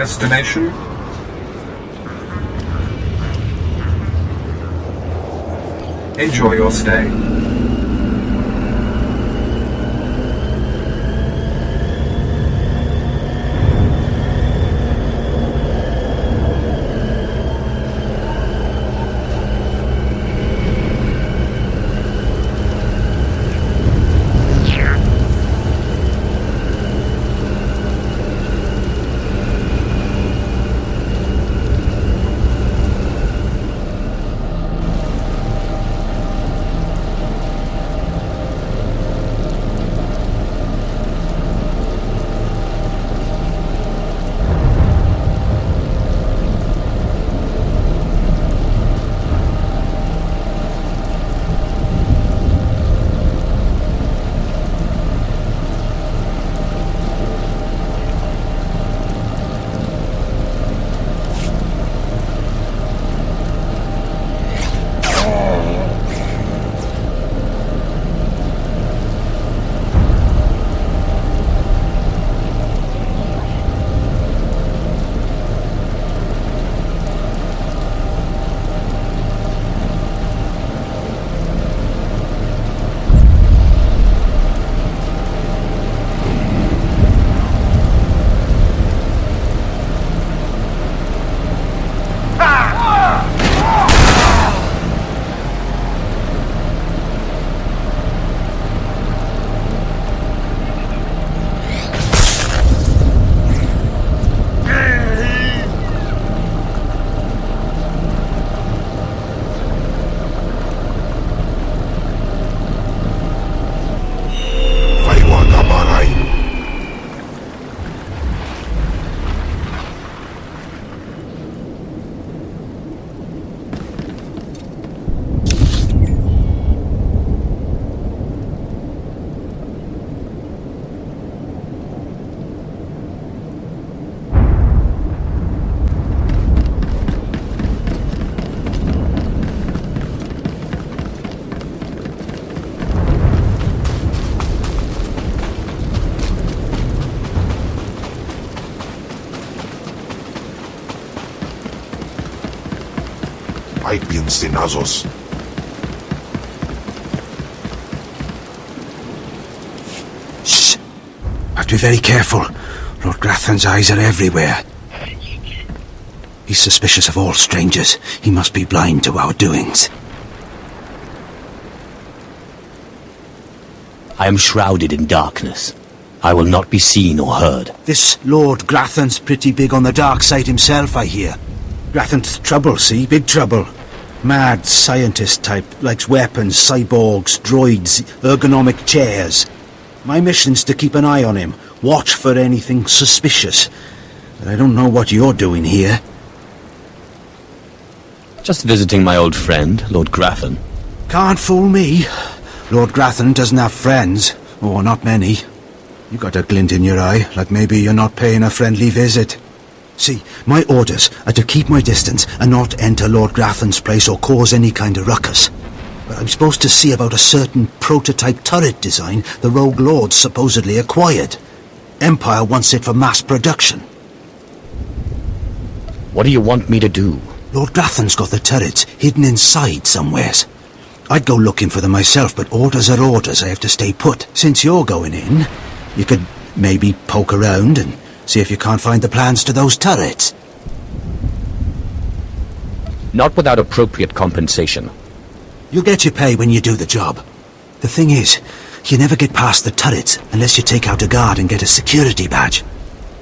destination? Enjoy your stay. Sinazos. Shh! Have to be very careful. Lord Grathan's eyes are everywhere. He's suspicious of all strangers. He must be blind to our doings. I am shrouded in darkness. I will not be seen or heard. This Lord Grathan's pretty big on the dark side himself, I hear. Grathan's trouble, see? Big trouble. Mad scientist type, likes weapons, cyborgs, droids, ergonomic chairs. My mission's to keep an eye on him, watch for anything suspicious. But I don't know what you're doing here. Just visiting my old friend, Lord Grathan. Can't fool me. Lord Grathan doesn't have friends, or not many. You got a glint in your eye, like maybe you're not paying a friendly visit. See, my orders are to keep my distance and not enter Lord Grathan's place or cause any kind of ruckus. But I'm supposed to see about a certain prototype turret design the Rogue Lords supposedly acquired. Empire wants it for mass production. What do you want me to do? Lord Grathan's got the turrets hidden inside somewheres. I'd go looking for them myself, but orders are orders. I have to stay put. Since you're going in, you could maybe poke around and see if you can't find the plans to those turrets. Not without appropriate compensation. You'll get your pay when you do the job. The thing is, you never get past the turrets unless you take out a guard and get a security badge.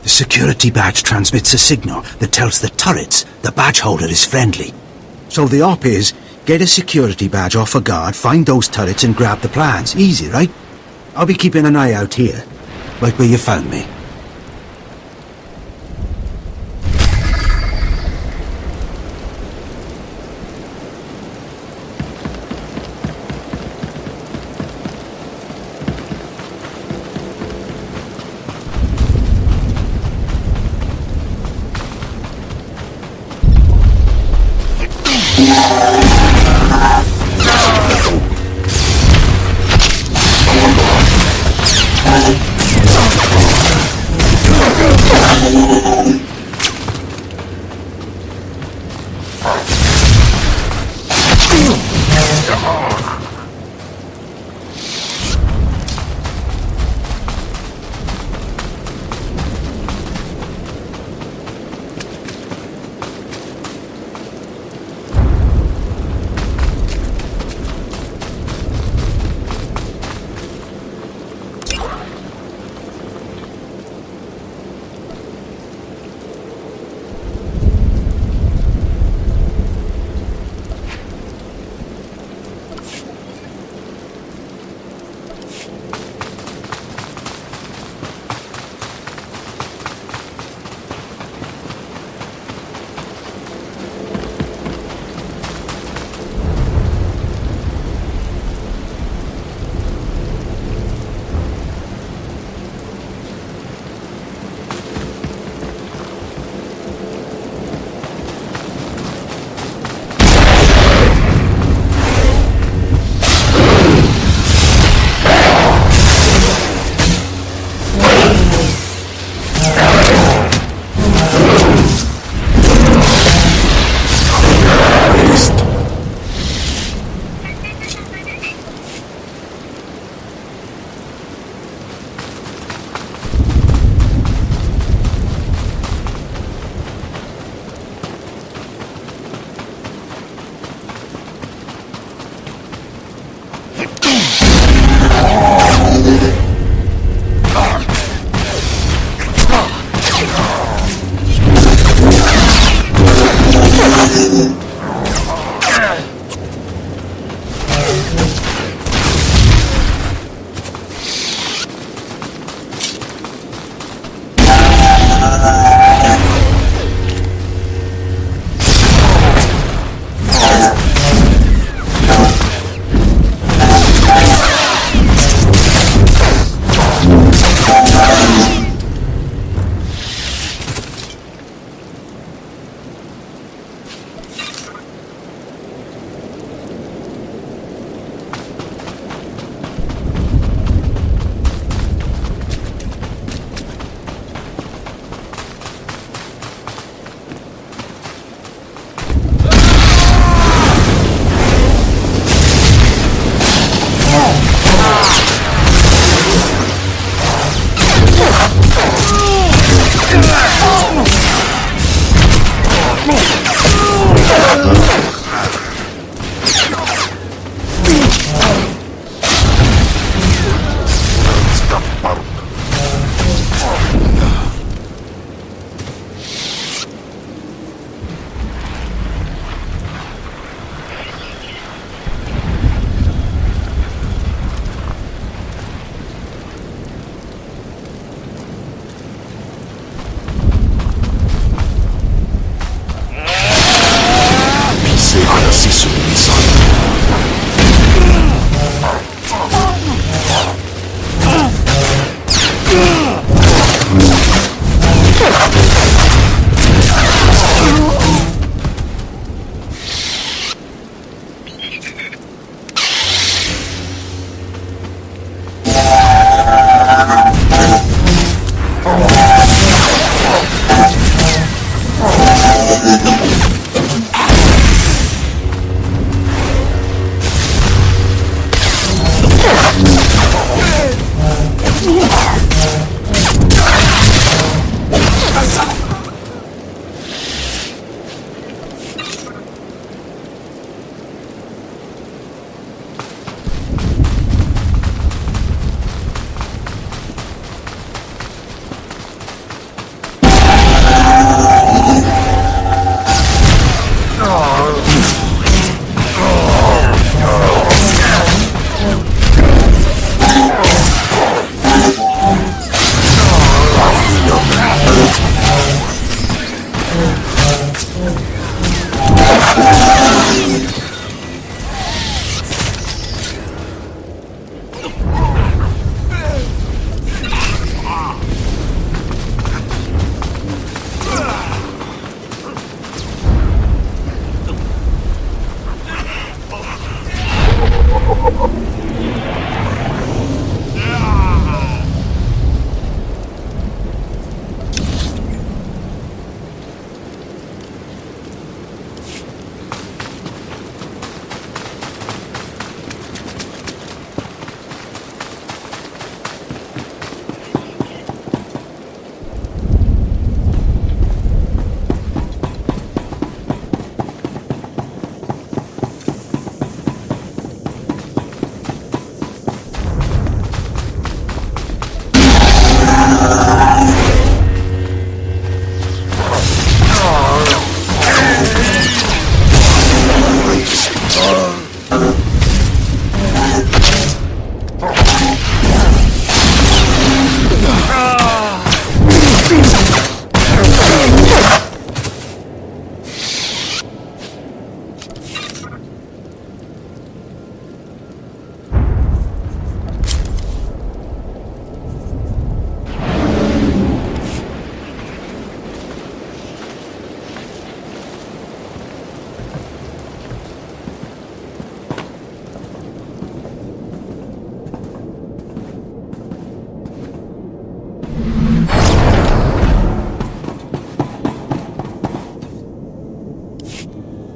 The security badge transmits a signal that tells the turrets the badge holder is friendly. So the op is, get a security badge off a guard, find those turrets and grab the plans. Easy, right? I'll be keeping an eye out here, right where you found me.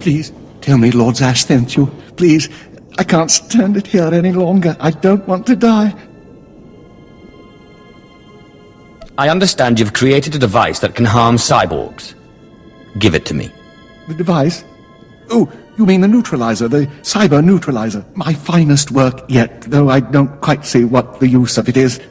Please, tell me Lord Zash sent you. Please, I can't stand it here any longer. I don't want to die. I understand you've created a device that can harm cyborgs. Give it to me. The device? Oh, you mean the neutralizer, the cyber neutralizer. My finest work yet, though I don't quite see what the use of it is.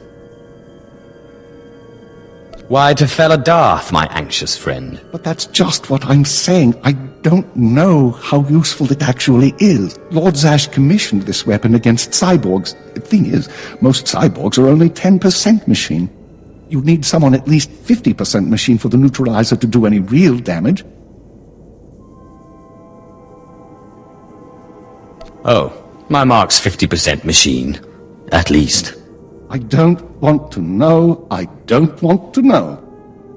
Why to fell a Darth, my anxious friend? But that's just what I'm saying. I don't know how useful it actually is. Lord Zash commissioned this weapon against cyborgs. The thing is, most cyborgs are only 10% machine. You need someone at least 50% machine for the neutralizer to do any real damage. Oh, my mark's 50% machine. At least. I don't want to know. I don't want to know.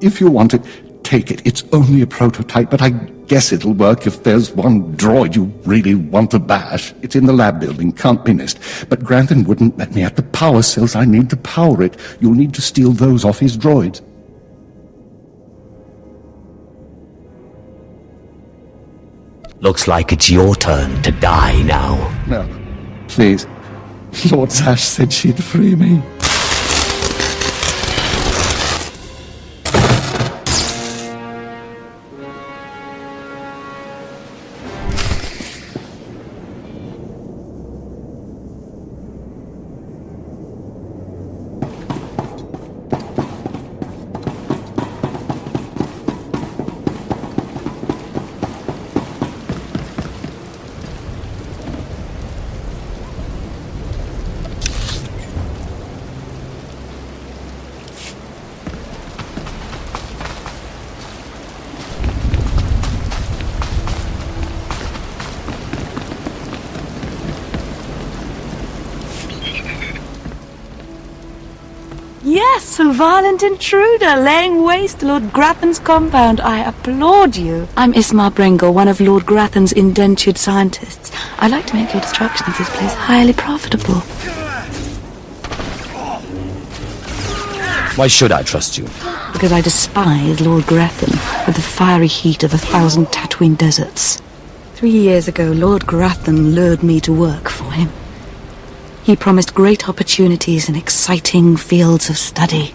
If you want it, take it. It's only a prototype, but I guess it'll work if there's one droid you really want to bash. It's in the lab building, can't be missed. But Grantham wouldn't let me have the power cells I need to power it. You'll need to steal those off his droids. Looks like it's your turn to die now. No, please. Lord Zash said she'd free me. Yes, a violent intruder laying waste to Lord Grathan's compound. I applaud you. I'm Ismar Brengel, one of Lord Grathan's indentured scientists. I'd like to make your destruction of this place highly profitable. Why should I trust you? Because I despise Lord Grathan with the fiery heat of 1,000 Tatooine deserts. 3 years ago, Lord Grathan lured me to work for him. He promised great opportunities and exciting fields of study.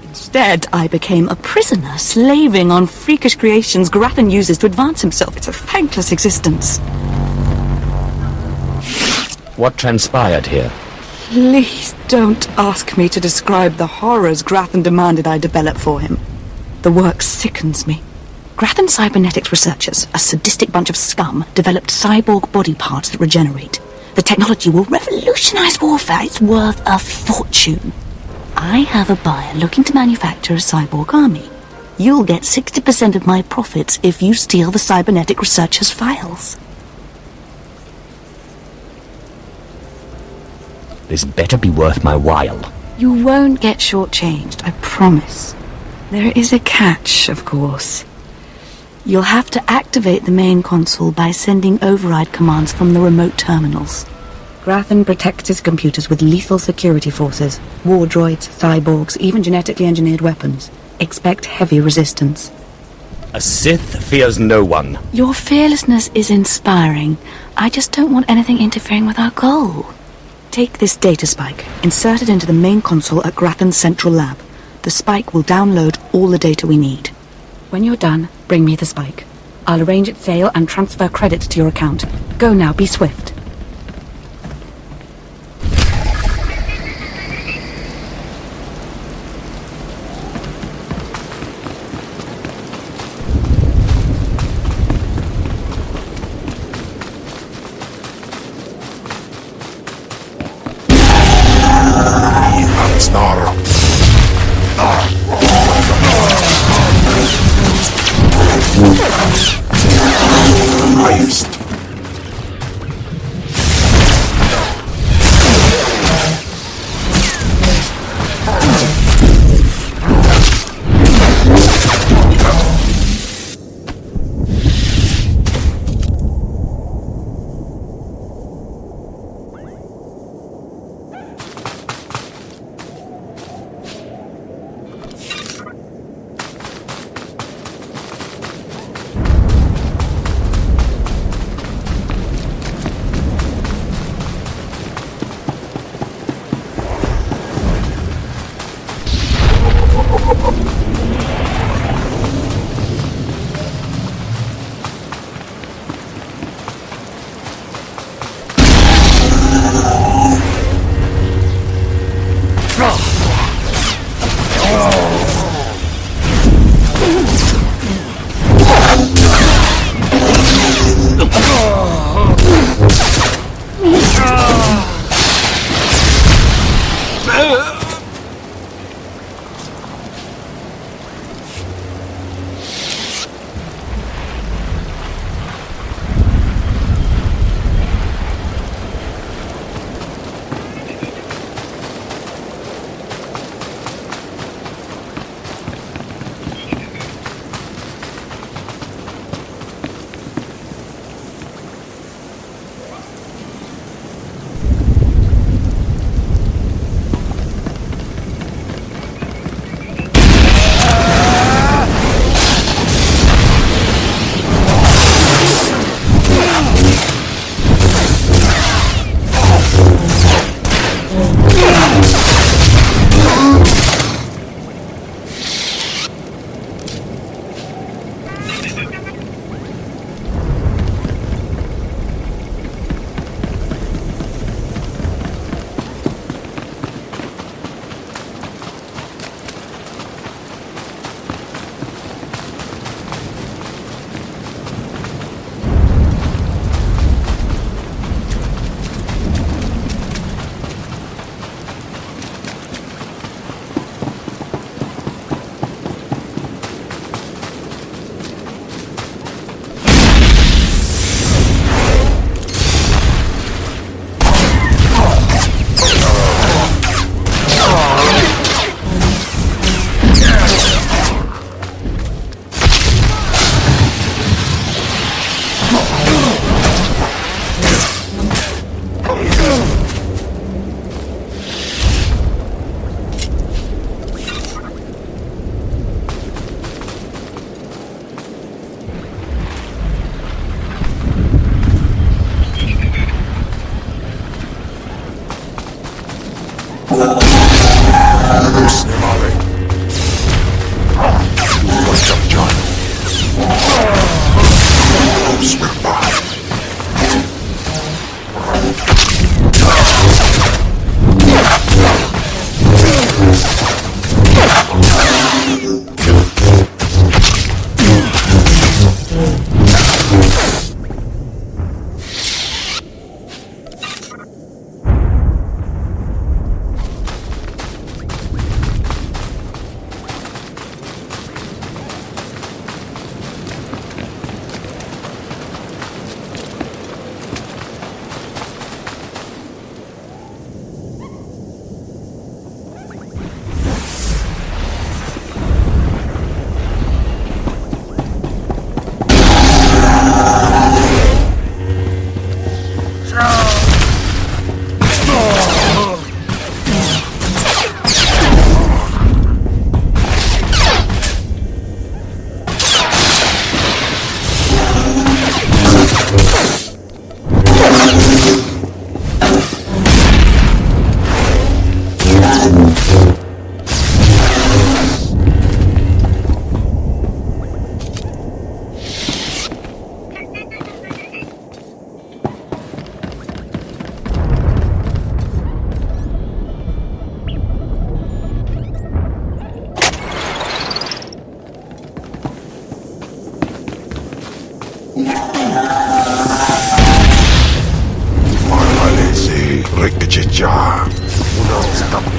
Instead, I became a prisoner, slaving on freakish creations Grathan uses to advance himself. It's a thankless existence. What transpired here? Please don't ask me to describe the horrors Grathan demanded I develop for him. The work sickens me. Grathan cybernetics researchers, a sadistic bunch of scum, developed cyborg body parts that regenerate. The technology will revolutionize warfare. It's worth a fortune. I have a buyer looking to manufacture a cyborg army. You'll get 60% of my profits if you steal the cybernetic researchers' files. This better be worth my while. You won't get shortchanged, I promise. There is a catch, of course. You'll have to activate the main console by sending override commands from the remote terminals. Grathan protects his computers with lethal security forces. War droids, cyborgs, even genetically engineered weapons. Expect heavy resistance. A Sith fears no one. Your fearlessness is inspiring. I just don't want anything interfering with our goal. Take this data spike, insert it into the main console at Grathan's central lab. The spike will download all the data we need. When you're done, bring me the spike. I'll arrange its sale and transfer credits to your account. Go now, be swift. Snarl. Heist. Jar. Uno stop.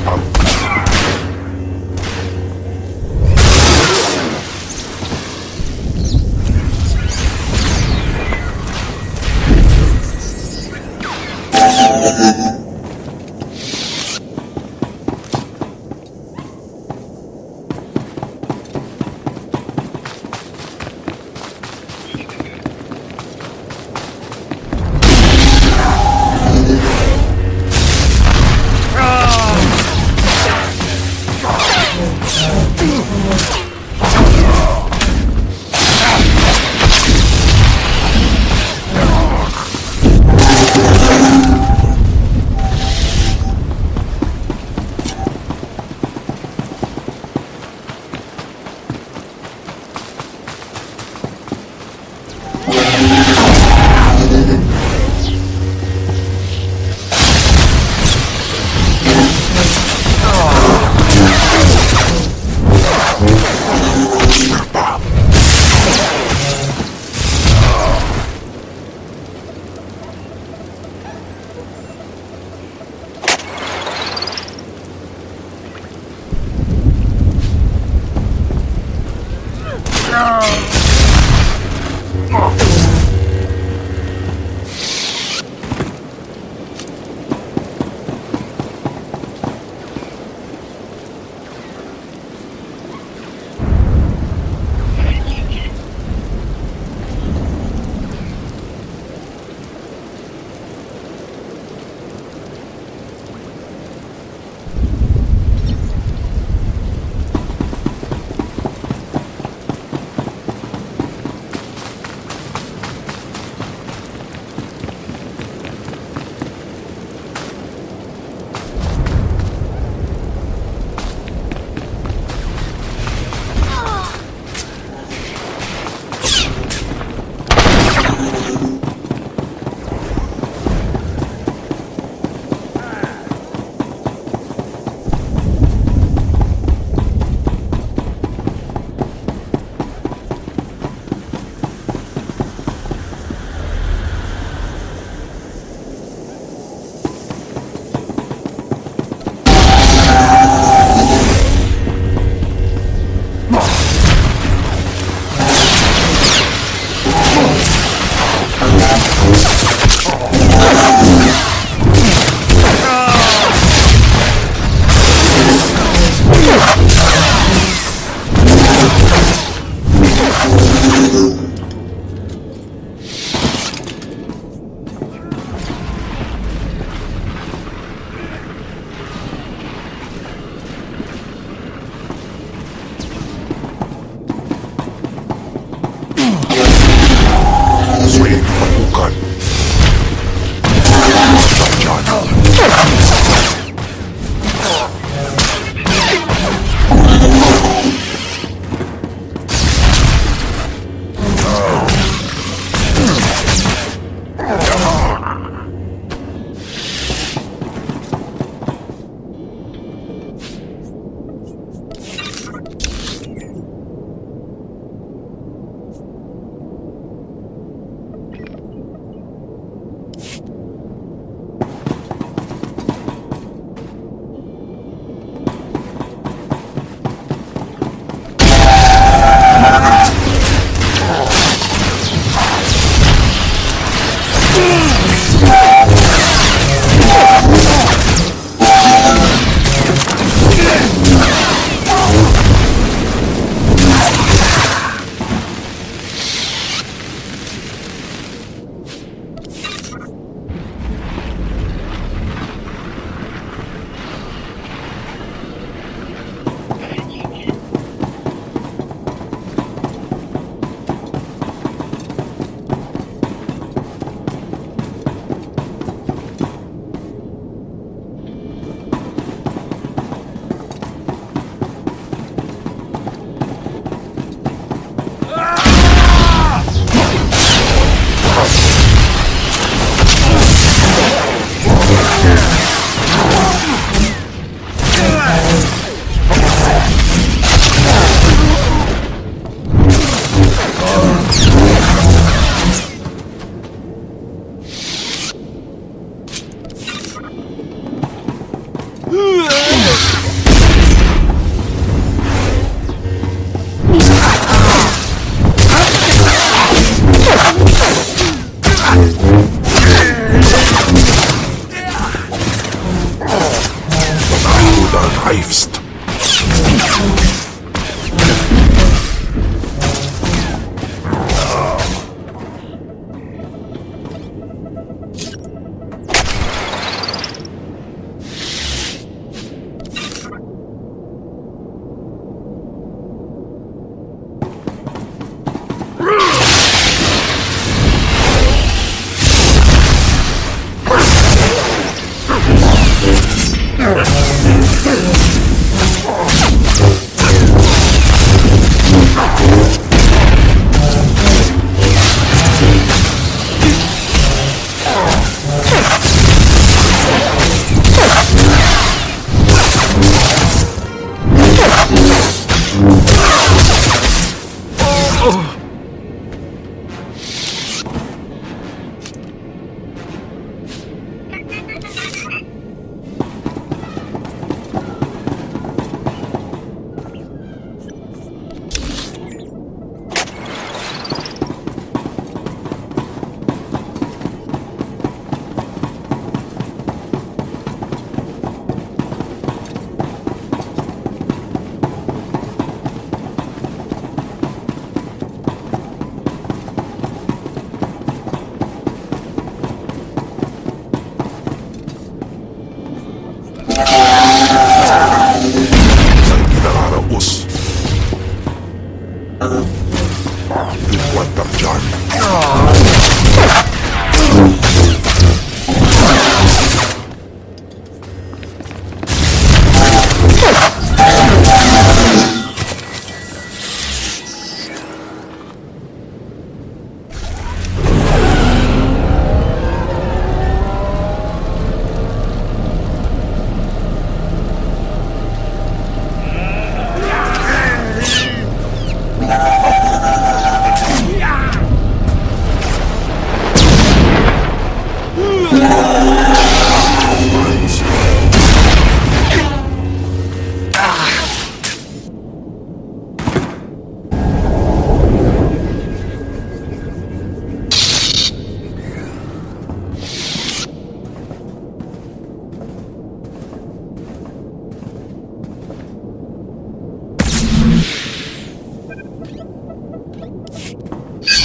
greifst.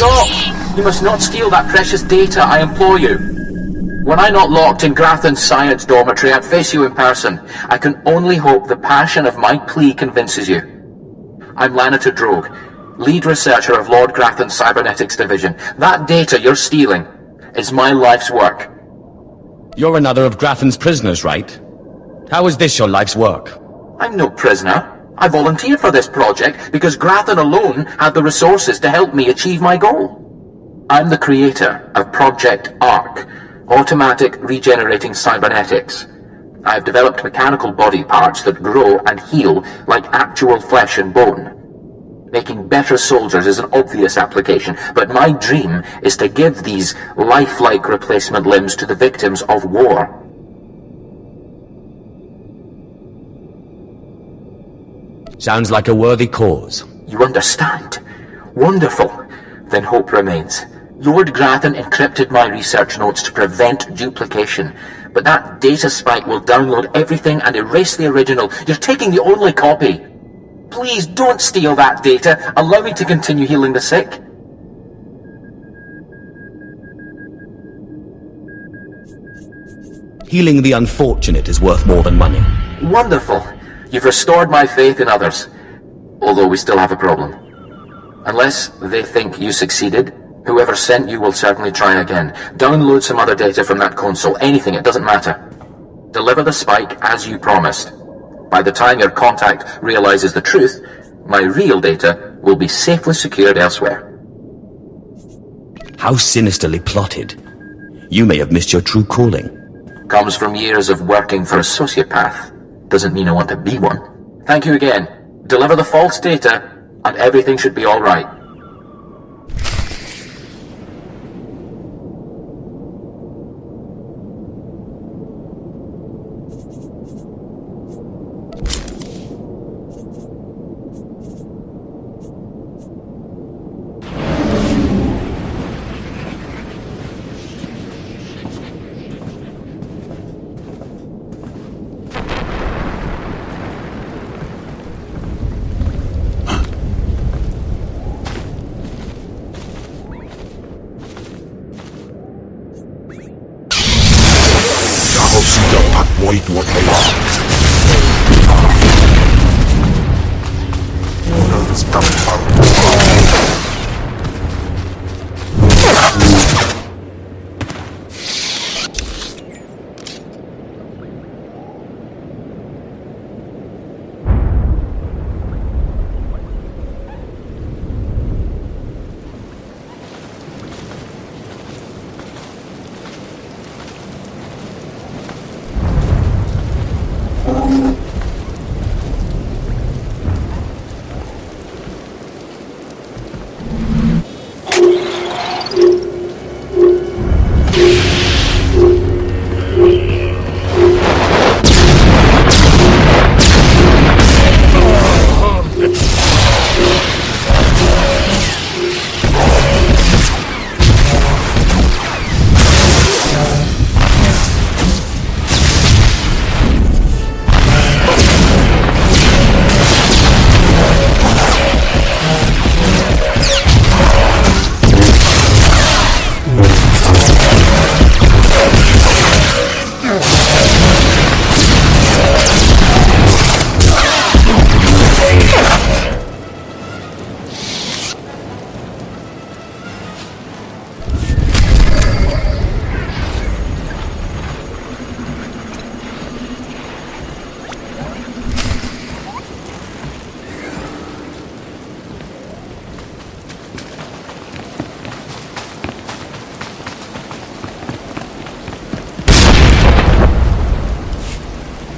Stop! You must not steal that precious data, I implore you. Were I not locked in Grathan's science dormitory, I'd face you in person. I can only hope the passion of my plea convinces you. I'm Lanator Drogue, lead researcher of Lord Grathan's Cybernetics Division. That data you're stealing is my life's work. You're another of Grathan's prisoners, right? How is this your life's work? I'm no prisoner. I volunteered for this project because Grathan alone had the resources to help me achieve my goal. I'm the creator of Project ARC, Automatic Regenerating Cybernetics. I've developed mechanical body parts that grow and heal like actual flesh and bone. Making better soldiers is an obvious application, but my dream is to give these lifelike replacement limbs to the victims of war. Sounds like a worthy cause. You understand? Wonderful. Then hope remains. Lord Grathan encrypted my research notes to prevent duplication, but that data spike will download everything and erase the original. You're taking the only copy. Please don't steal that data. Allow me to continue healing the sick. Healing the unfortunate is worth more than money. Wonderful. You've restored my faith in others, although we still have a problem. Unless they think you succeeded, whoever sent you will certainly try again. Download some other data from that console, anything, it doesn't matter. Deliver the spike as you promised. By the time your contact realizes the truth, my real data will be safely secured elsewhere. How sinisterly plotted. You may have missed your true calling. Comes from years of working for a sociopath. Doesn't mean I want to be one. Thank you again. Deliver the false data, and everything should be all right. Avoid what is. Unang tampang.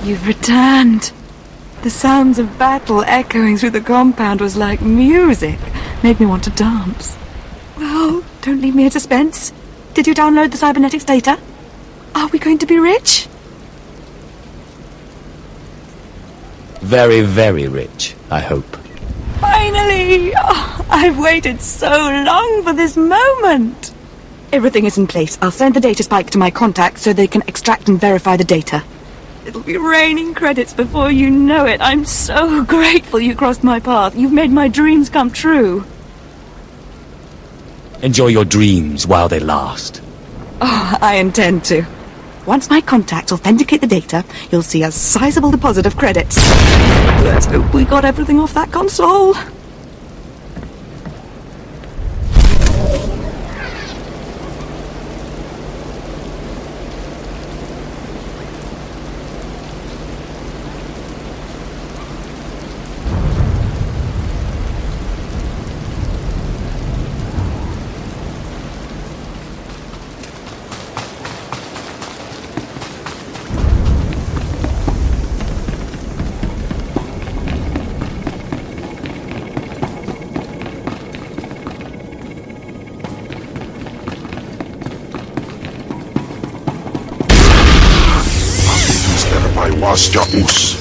You've returned. The sounds of battle echoing through the compound was like music. Made me want to dance. Well, don't leave me in suspense. Did you download the cybernetics data? Are we going to be rich? Very, very rich, I hope. Finally! Oh, I've waited so long for this moment. Everything is in place. I'll send the data spike to my contacts so they can extract and verify the data. It'll be raining credits before you know it. I'm so grateful you crossed my path. You've made my dreams come true. Enjoy your dreams while they last. Oh, I intend to. Once my contacts authenticate the data, you'll see a sizable deposit of credits. Let's hope we got everything off that console. Wasjaus.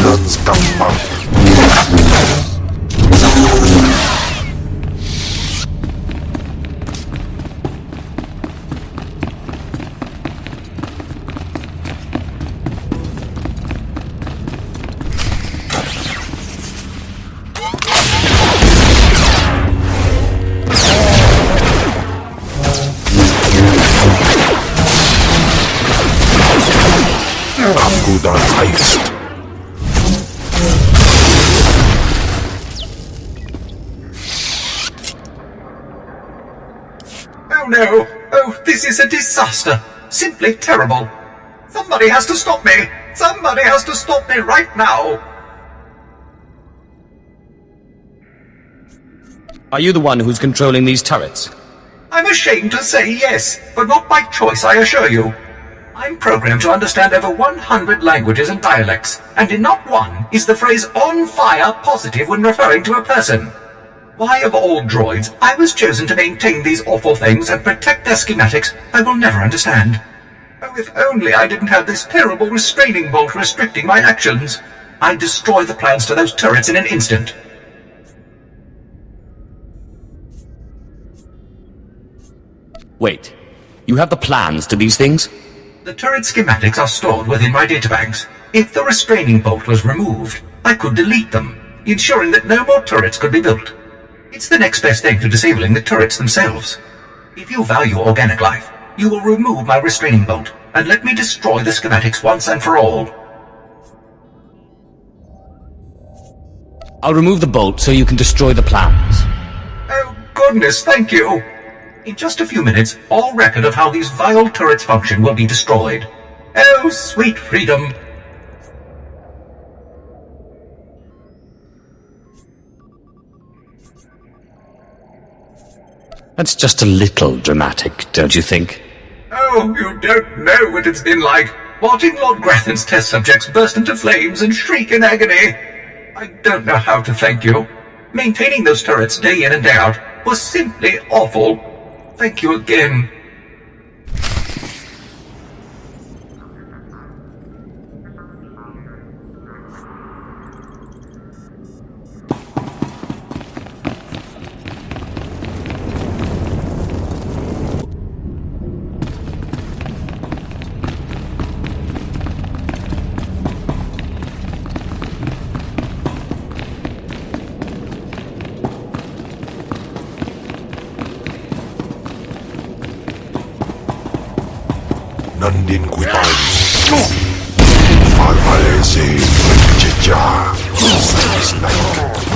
Guns come out. Akuda heist. Oh no! Oh, this is a disaster! Simply terrible! Somebody has to stop me! Somebody has to stop me right now! Are you the one who's controlling these turrets? I'm ashamed to say yes, but not by choice, I assure you. I'm programmed to understand over 100 languages and dialects, and in not one is the phrase on fire positive when referring to a person. Why, of all droids, I was chosen to maintain these awful things and protect their schematics, I will never understand. Oh, if only I didn't have this terrible restraining bolt restricting my actions. I'd destroy the plans to those turrets in an instant. Wait, you have the plans to these things? The turret schematics are stored within my databanks. If the restraining bolt was removed, I could delete them, ensuring that no more turrets could be built. It's the next best thing to disabling the turrets themselves. If you value organic life, you will remove my restraining bolt, and let me destroy the schematics once and for all. I'll remove the bolt so you can destroy the plans. Oh, goodness, thank you! In just a few minutes, all record of how these vile turrets function will be destroyed. Oh, sweet freedom! That's just a little dramatic, don't you think? Oh, you don't know what it's been like, watching Lord Grathan's test subjects burst into flames and shriek in agony. I don't know how to thank you. Maintaining those turrets day in and day out was simply awful. Thank you again. nandin kuipais. Farmalese Jeja Snake.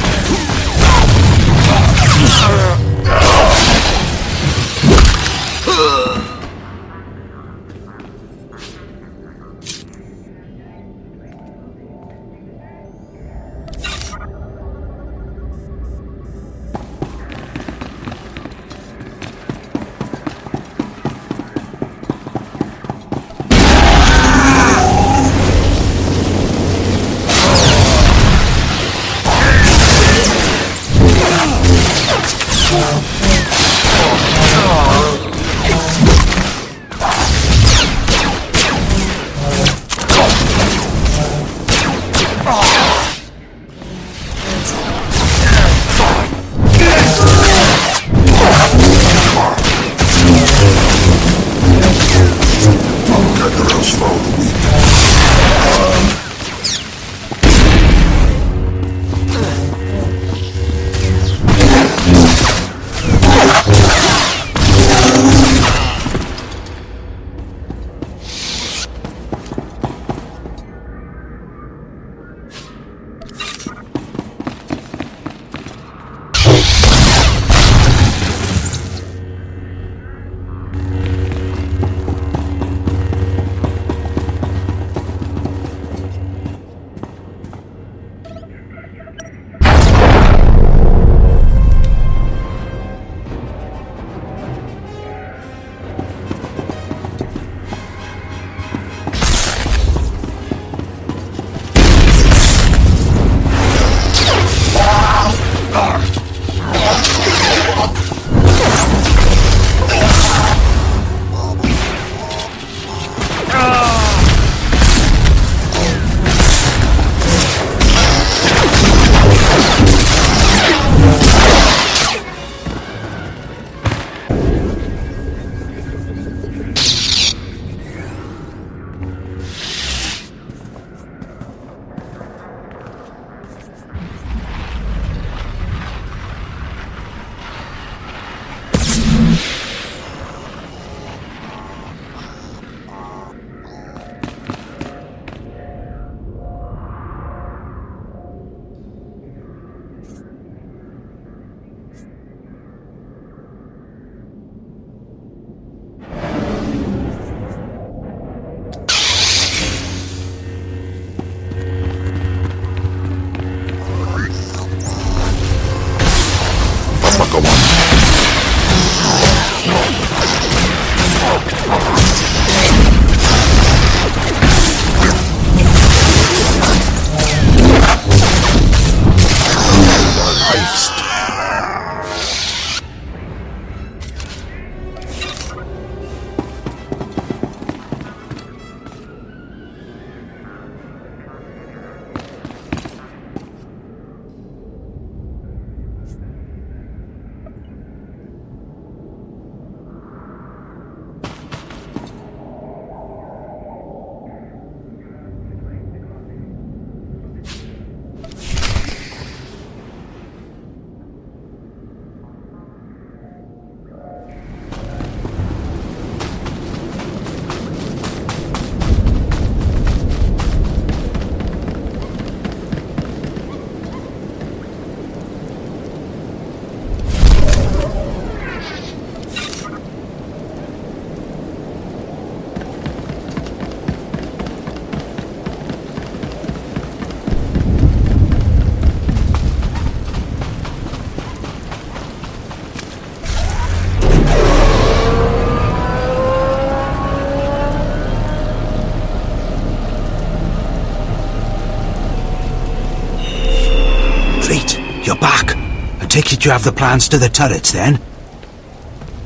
You're back. I take it you have the plans to the turrets, then?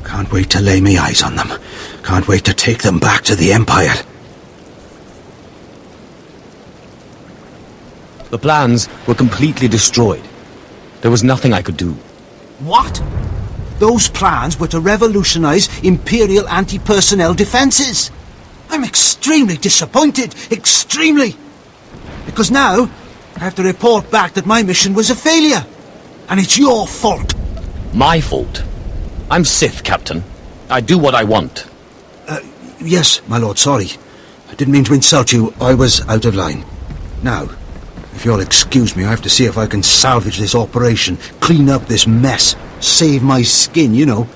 Can't wait to lay me eyes on them. Can't wait to take them back to the Empire. The plans were completely destroyed. There was nothing I could do. What? Those plans were to revolutionize Imperial anti-personnel defenses. I'm extremely disappointed. Extremely. Because now, I have to report back that my mission was a failure. And it's your fault. My fault? I'm Sith, Captain. I do what I want. Yes, my lord, sorry. I didn't mean to insult you. I was out of line. Now, if you'll excuse me, I have to see if I can salvage this operation, clean up this mess, save my skin, you know.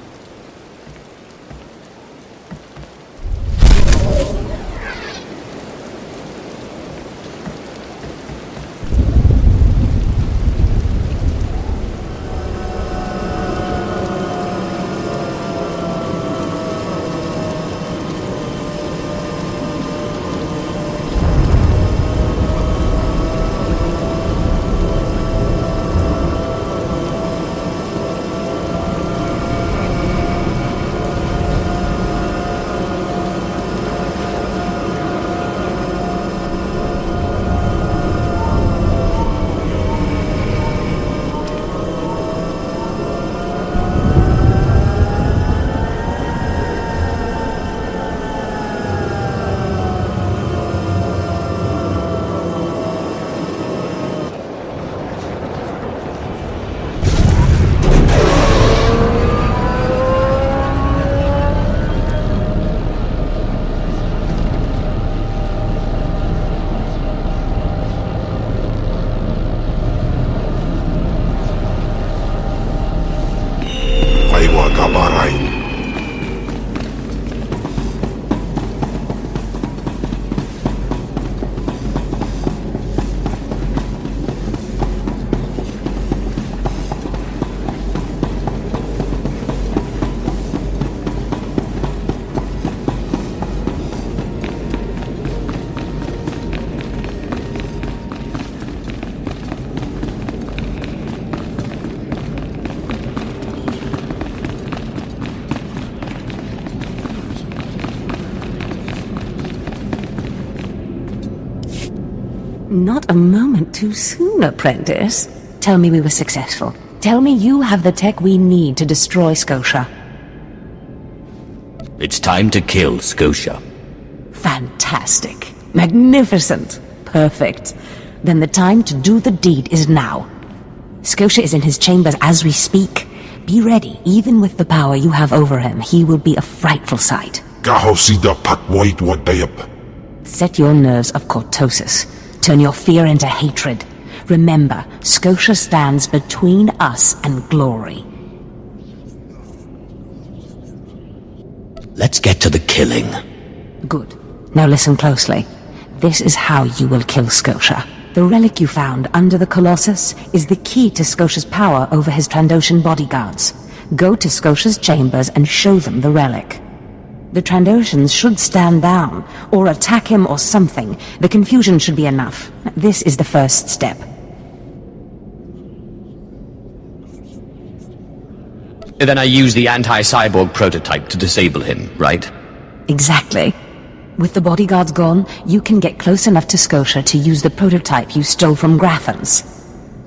Not a moment too soon, apprentice. Tell me we were successful. Tell me you have the tech we need to destroy Scotia. It's time to kill Scotia. Fantastic. Magnificent. Perfect. Then the time to do the deed is now. Scotia is in his chambers as we speak. Be ready. Even with the power you have over him, he will be a frightful sight. Set your nerves of cortosis. Turn your fear into hatred. Remember, Scotia stands between us and glory. Let's get to the killing. Good. Now listen closely. This is how you will kill Scotia. The relic you found under the Colossus is the key to Scotia's power over his Trandoshan bodyguards. Go to Scotia's chambers and show them the relic. The Trandoshans should stand down, or attack him or something. The confusion should be enough. This is the first step. Then I use the anti-cyborg prototype to disable him, right? Exactly. With the bodyguards gone, you can get close enough to Scotia to use the prototype you stole from Grathans.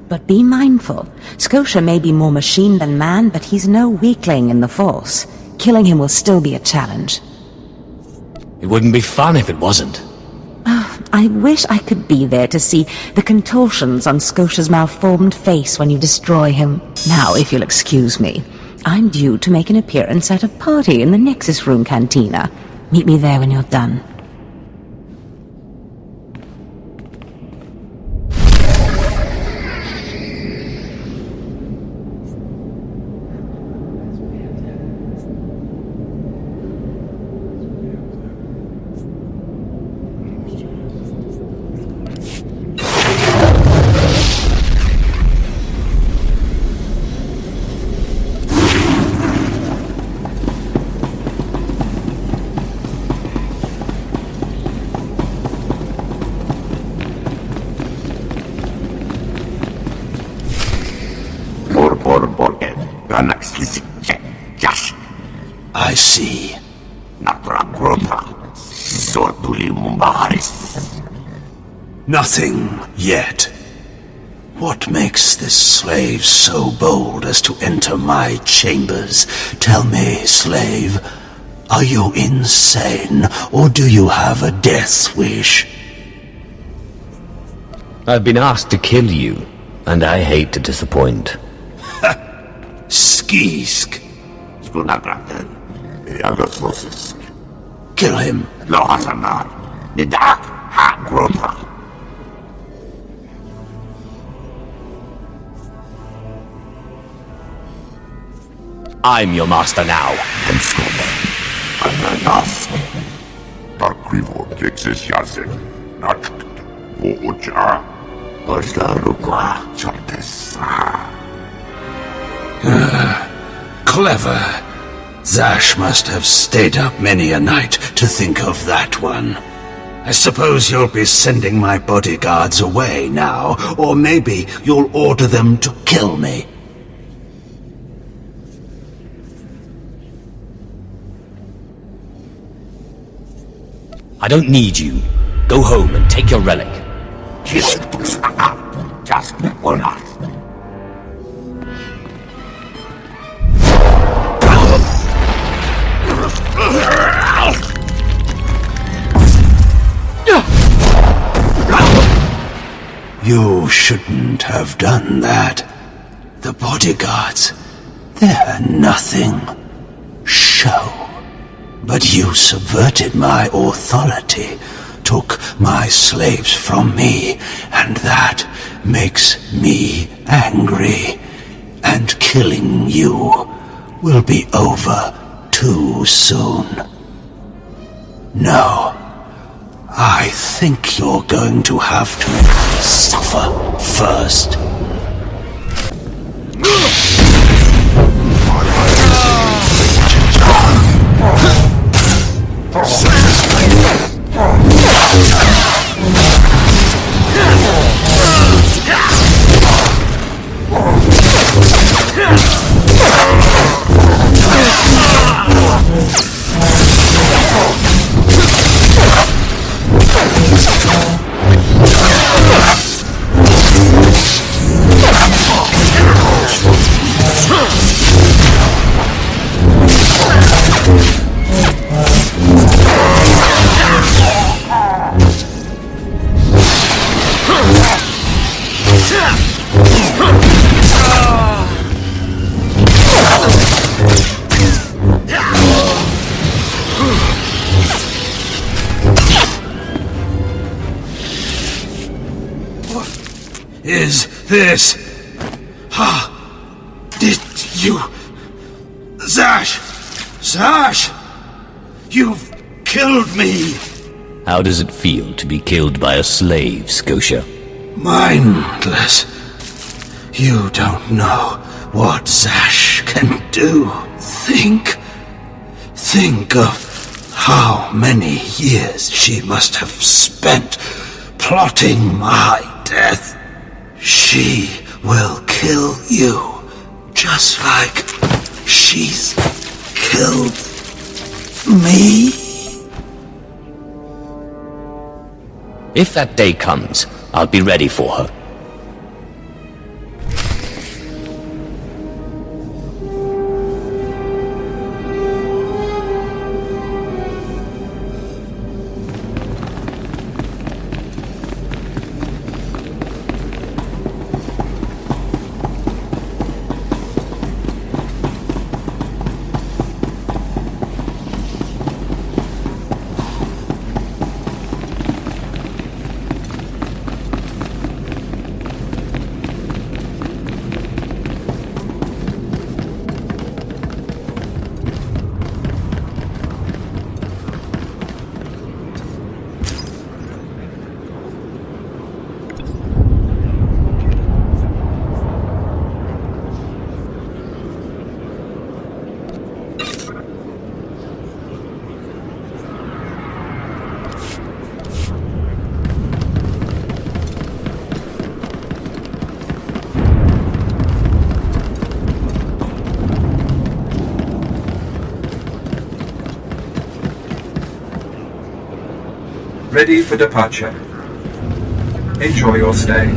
But be mindful. Scotia may be more machine than man, but he's no weakling in the Force. Killing him will still be a challenge. It wouldn't be fun if it wasn't. I wish I could be there to see the contortions on Scotia's malformed face when you destroy him. Now, if you'll excuse me, I'm due to make an appearance at a party in the Nexus Room Cantina. Meet me there when you're done. I see. Nothing yet. What makes this slave so bold as to enter my chambers? Tell me, slave, are you insane, or do you have a death wish? I've been asked to kill you, and I hate to disappoint. Skisk. kill him. I'm your master now. Clever. Zash must have stayed up many a night to think of that one. I suppose you'll be sending my bodyguards away now, or maybe you'll order them to kill me. I don't need you. Go home and take your relic. You shouldn't have done that. The bodyguards, they're nothing. Show. But you subverted my authority, took my slaves from me, and that makes me angry. And killing you will be over too soon. No. I think you're going to have to suffer first. Is this... Did you... Zash! Zash! You've killed me! How does it feel to be killed by a slave, Scotia? Mindless. You don't know what Zash can do. Think of how many years she must have spent plotting my death. She will kill you, just like she's killed me. If that day comes, I'll be ready for her. Ready for departure. Enjoy your stay.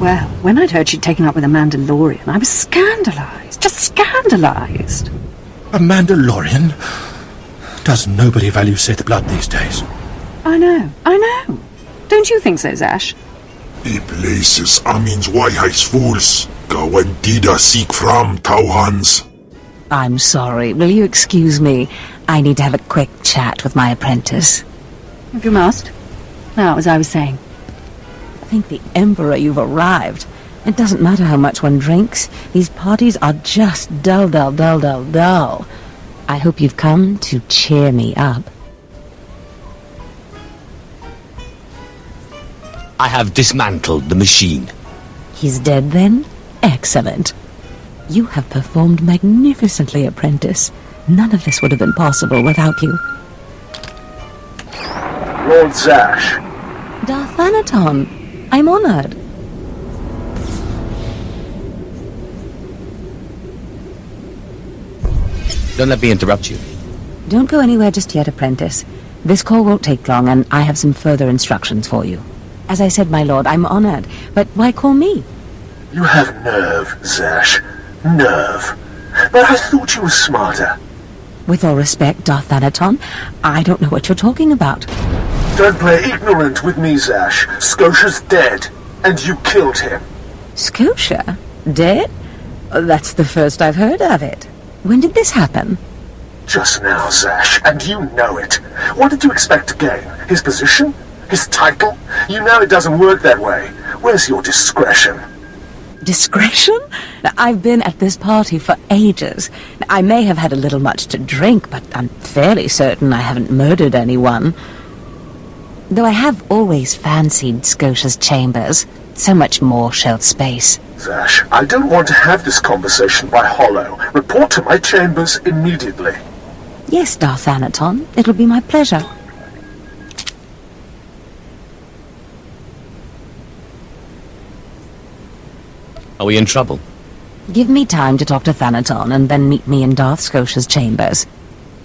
Well, when I'd heard she'd taken up with a Mandalorian, I was scandalized. Just scandalized. A Mandalorian? Does nobody value Sith blood these days? I know. Don't you think so, Zash? I places Amin's White Fools. Gawantida seek from Tauhans. I'm sorry. Will you excuse me? I need to have a quick chat with my apprentice. If you must. Now, as I was saying. Thank the Emperor you've arrived. It doesn't matter how much one drinks. These parties are just dull. I hope you've come to cheer me up. I have dismantled the machine. He's dead then? Excellent. You have performed magnificently, apprentice. None of this would have been possible without you. Lord Zash. Darth Thanaton, I'm honored. Don't let me interrupt you. Don't go anywhere just yet, apprentice. This call won't take long, and I have some further instructions for you. As I said, my lord, I'm honored, but why call me? You have nerve, Zash. Nerve. But I thought you were smarter. With all respect, Darth Thanaton, I don't know what you're talking about. Don't play ignorant with me, Zash. Scotia's dead, and you killed him. Scotia? Dead? That's the first I've heard of it. When did this happen? Just now, Zash, and you know it. What did you expect to gain? His position? His title? You know it doesn't work that way. Where's your discretion? Discretion? I've been at this party for ages. I may have had a little much to drink, but I'm fairly certain I haven't murdered anyone. Though I have always fancied Scotia's chambers. So much more shelf space. Zash, I don't want to have this conversation by hollow. Report to my chambers immediately. Yes, Darth Thanaton. It'll be my pleasure. Are we in trouble? Give me time to talk to Thanaton, and then meet me in Darth Scotia's chambers.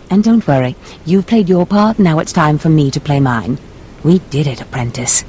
And don't worry, you've played your part, now it's time for me to play mine. We did it, apprentice.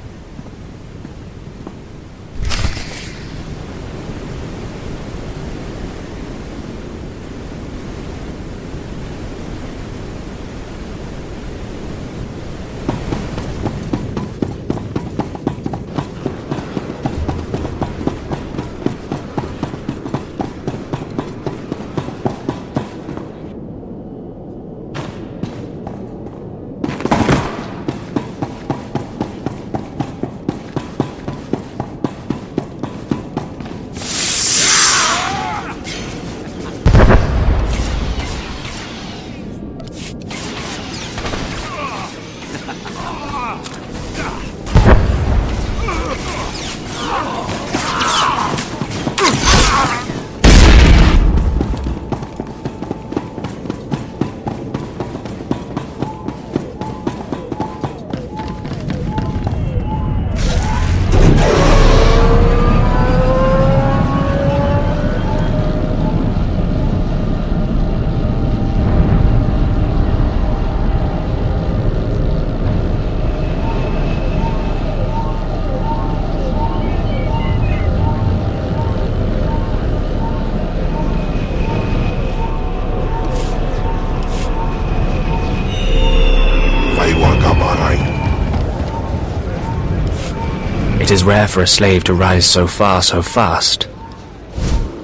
It is rare for a slave to rise so far so fast.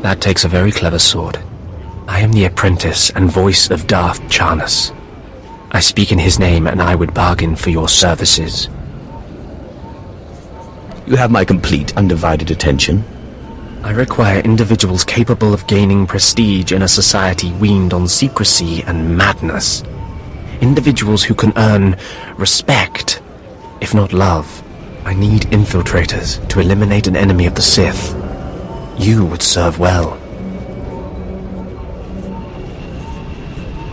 That takes a very clever sword. I am the apprentice and voice of Darth Charnas. I speak in his name, and I would bargain for your services. You have my complete, undivided attention. I require individuals capable of gaining prestige in a society weaned on secrecy and madness. Individuals who can earn respect, if not love. I need infiltrators to eliminate an enemy of the Sith. You would serve well.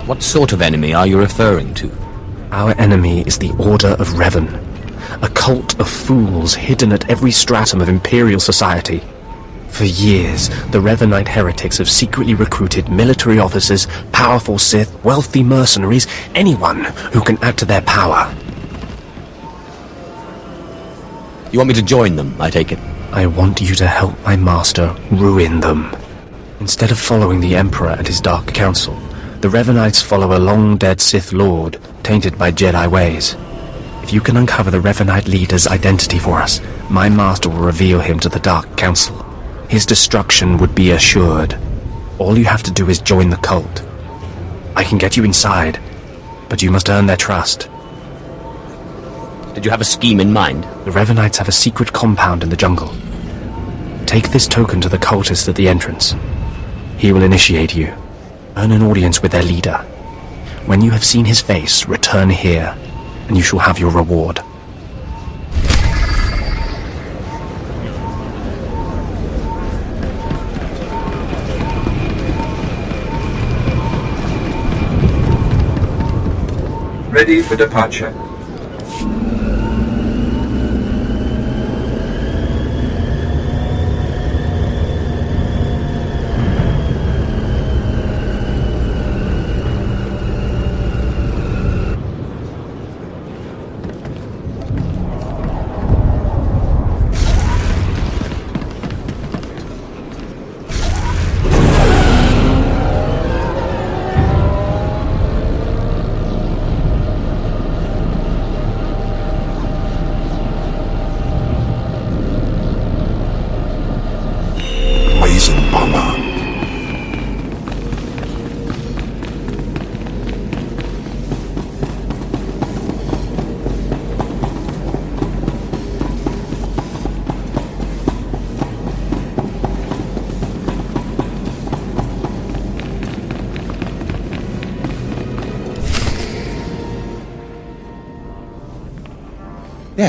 What sort of enemy are you referring to? Our enemy is the Order of Revan, a cult of fools hidden at every stratum of Imperial society. For years, the Revanite heretics have secretly recruited military officers, powerful Sith, wealthy mercenaries, anyone who can add to their power. You want me to join them, I take it? I want you to help my master ruin them. Instead of following the Emperor and his Dark Council, the Revenites follow a long-dead Sith Lord, tainted by Jedi ways. If you can uncover the Revenite leader's identity for us, my master will reveal him to the Dark Council. His destruction would be assured. All you have to do is join the cult. I can get you inside, but you must earn their trust. Did you have a scheme in mind? The Revenites have a secret compound in the jungle. Take this token to the cultist at the entrance. He will initiate you. Earn an audience with their leader. When you have seen his face, return here, and you shall have your reward. Ready for departure.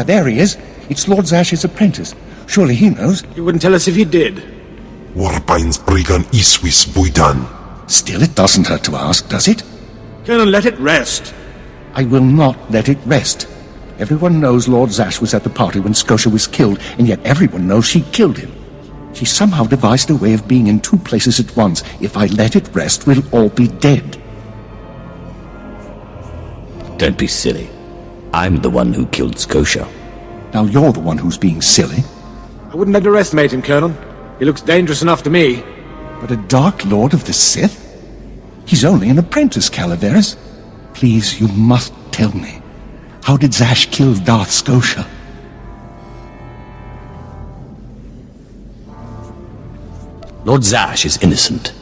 There he is. It's Lord Zash's apprentice. Surely he knows. You wouldn't tell us if you did. Warbain's Brigan Iswis Buidan. Still, it doesn't hurt to ask, does it? Colonel, let it rest. I will not let it rest. Everyone knows Lord Zash was at the party when Scotia was killed, and yet everyone knows she killed him. She somehow devised a way of being in two places at once. If I let it rest, we'll all be dead. Don't be silly. I'm the one who killed Scotia. Now you're the one who's being silly. I wouldn't underestimate him, Colonel. He looks dangerous enough to me. But a Dark Lord of the Sith? He's only an apprentice, Calaveras. Please, you must tell me. How did Zash kill Darth Scotia? Lord Zash is innocent.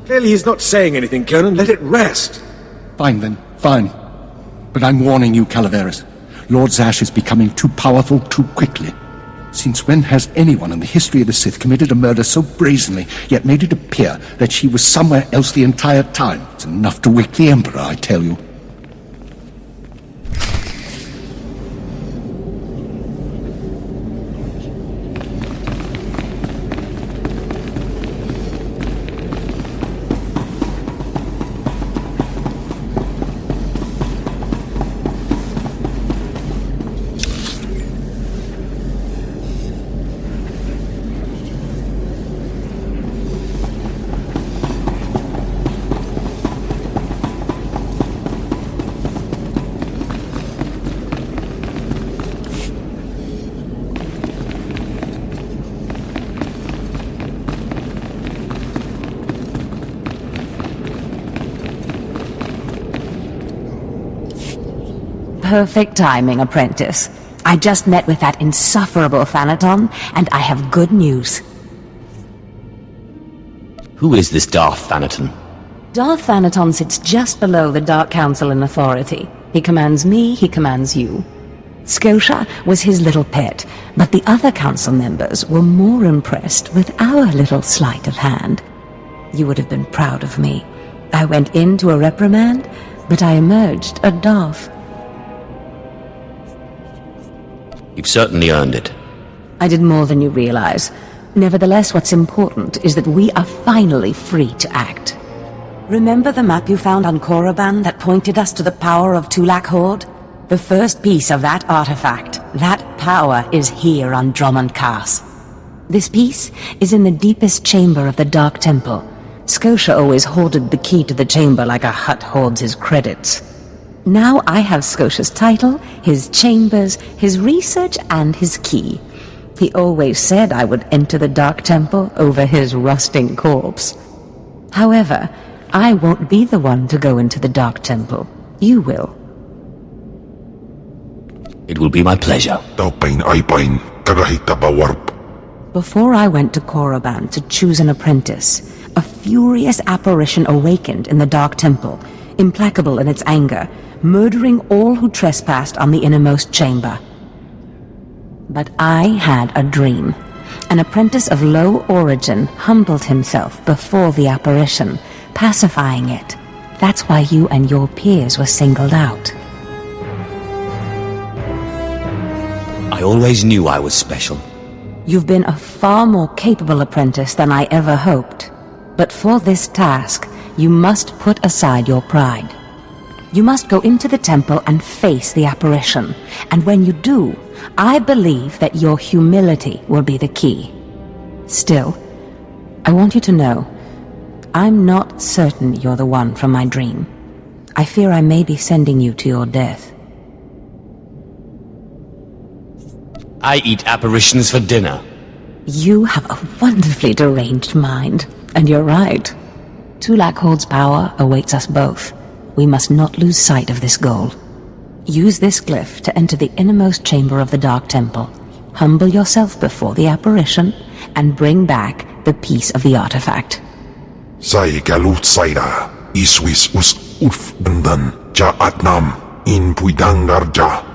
Clearly he's not saying anything, Colonel. Let it rest. Fine then, fine. But I'm warning you, Calaveras. Lord Zash is becoming too powerful too quickly. Since when has anyone in the history of the Sith committed a murder so brazenly, yet made it appear that she was somewhere else the entire time? It's enough to wake the Emperor, I tell you. Perfect timing, apprentice. I just met with that insufferable Thanaton, and I have good news. Who is this Darth Thanaton? Darth Thanaton sits just below the Dark Council in authority. He commands me, he commands you. Scotia was his little pet, but the other council members were more impressed with our little sleight of hand. You would have been proud of me. I went into a reprimand, but I emerged a Darth. You've certainly earned it. I did more than you realize. Nevertheless, what's important is that we are finally free to act. Remember the map you found on Korriban that pointed us to the power of Tulak Horde? The first piece of that artifact, that power, is here on Dromund Kaas. This piece is in the deepest chamber of the Dark Temple. Scotia always hoarded the key to the chamber like a Hutt hoards his credits. Now I have Scotia's title, his chambers, his research, and his key. He always said I would enter the Dark Temple over his rusting corpse. However, I won't be the one to go into the Dark Temple. You will. It will be my pleasure. Before I went to Korriban to choose an apprentice, a furious apparition awakened in the Dark Temple, implacable in its anger, murdering all who trespassed on the innermost chamber. But I had a dream. An apprentice of low origin humbled himself before the apparition, pacifying it. That's why you and your peers were singled out. I always knew I was special. You've been a far more capable apprentice than I ever hoped. But for this task, you must put aside your pride. You must go into the temple and face the apparition. And when you do, I believe that your humility will be the key. Still, I want you to know, I'm not certain you're the one from my dream. I fear I may be sending you to your death. I eat apparitions for dinner. You have a wonderfully deranged mind, and you're right. Tulak Hold's power awaits us both. We must not lose sight of this goal. Use this glyph to enter the innermost chamber of the Dark Temple. Humble yourself before the apparition, and bring back the piece of the artifact. Sai galut saira, iswis us uf bendan, ja atnam, in puidang darja.